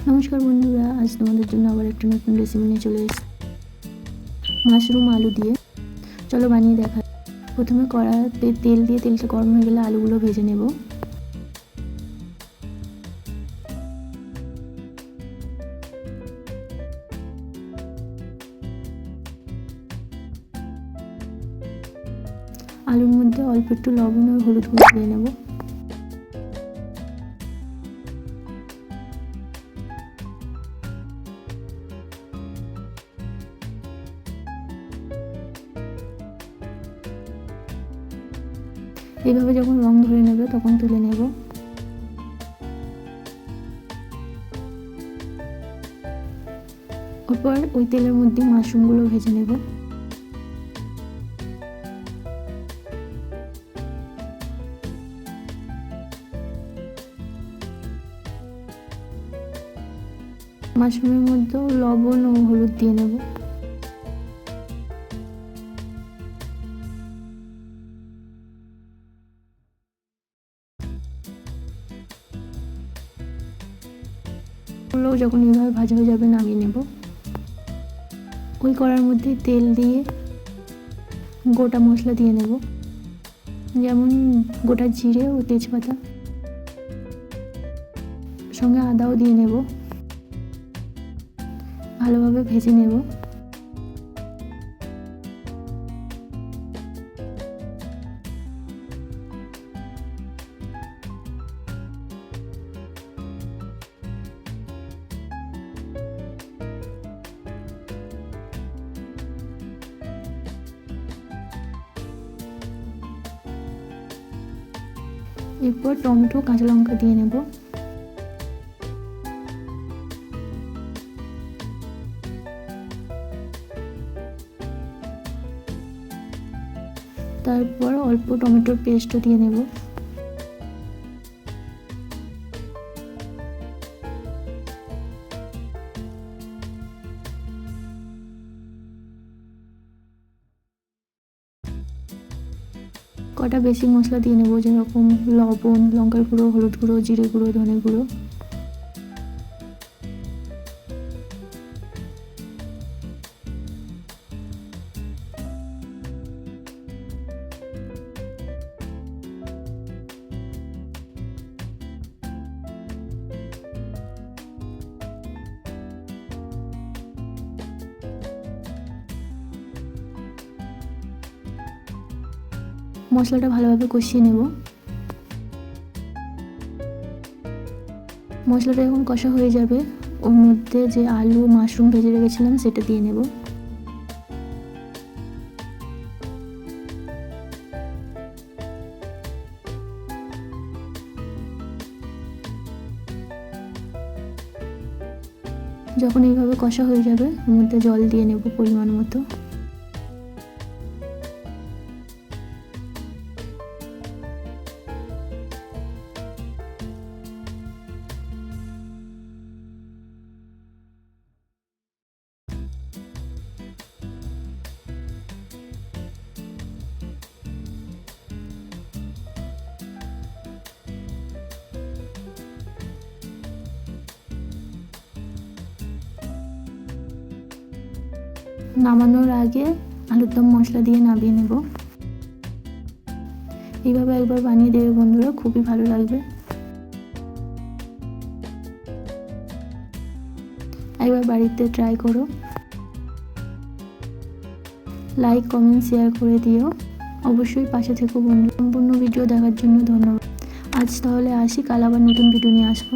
নমস্কার বন্ধুরা, আজ তোমাদের জন্য আবার একটা নতুন রেসিপি নিয়ে চলে এসেছি মাশরুম আলু দিয়ে। চলো বানিয়ে দেখা। প্রথমে কড়াতে তেল দিয়ে তেলটা গরম হয়ে গেলে আলুগুলো ভেজে নেব। আলুর মধ্যে অল্প একটু লবণ আর হলুদ গুঁড়ো দিয়ে নেব। এইভাবে যখন রং ধরে নেবে তখন তুলে নেব। এরপর ওই তেলের মধ্যে মাশরুমগুলো ভেজে নেব। মাশরুমের মধ্যেও লবণ ও হলুদ দিয়ে নেব। যখন এইভাবে ভাজা হয়ে যাবে নামিয়ে নেব। ওই কড়ার মধ্যে তেল দিয়ে গোটা মশলা দিয়ে নেব, যেমন গোটা জিরে ও তেজপাতা, সঙ্গে আদাও দিয়ে নেব। ভালোভাবে ভেজে নেব। এরপর টমেটো কাঁচা লঙ্কা দিয়ে নেব। তারপর অল্প টমেটোর পেস্টও দিয়ে নেব। কটা বেশি মশলা দিয়ে নেব, যেরকম লবণ, লঙ্কার গুঁড়ো, হলুদ গুঁড়ো, জিরে গুঁড়ো, ধনে গুঁড়ো। মশলাটা ভালোভাবে কষিয়ে নেব। মশলাটা যখন কষা হয়ে যাবে ওর মধ্যে যে আলু মাশরুম ভেজে রেখেছিলাম সেটা দিয়ে নেব। যখন এইভাবে কষা হয়ে যাবে ওর মধ্যে জল দিয়ে নেব পরিমাণ মতো। নামানোর আগে আলুর দম মশলা দিয়ে নামিয়ে নেব। এইভাবে একবার বানিয়ে দেবে বন্ধুরা, খুবই ভালো লাগবে। একবার বাড়িতে ট্রাই করো। লাইক, কমেন্ট, শেয়ার করে দিও। অবশ্যই পাশে থেকো বন্ধু। সম্পূর্ণ ভিডিও দেখার জন্য ধন্যবাদ। আজ তাহলে আসি, কাল আবার নতুন ভিডিও নিয়ে আসবো।